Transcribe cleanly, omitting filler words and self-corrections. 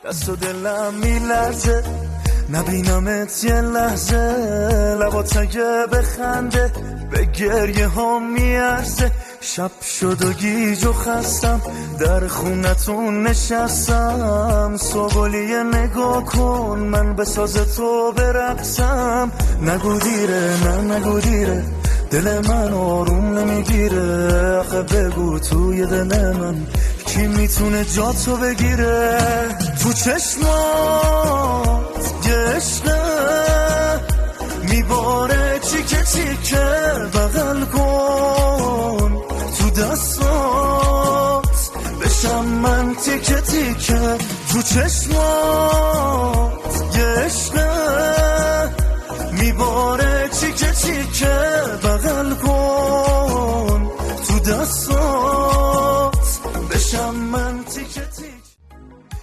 دست و دلم میلرزه نبینمت یه لحظه، لبات اگه بخنده به گریه ها میارزه. شب شد و گیج و خستم در خونتون نشستم، صبحولیه نگاه کن من به ساز تو برقصم. نگو دیره نه نگو دیره دل من آروم نمیگیره، آخه بگو توی دل من کی میتونه جا تو بگیره. تو چشمات گشنه میباره چیکه چیکه، بغل کن تو دستات بشم من تیکه تیکه. تو چشمات گشنه میباره چیکه چیکه،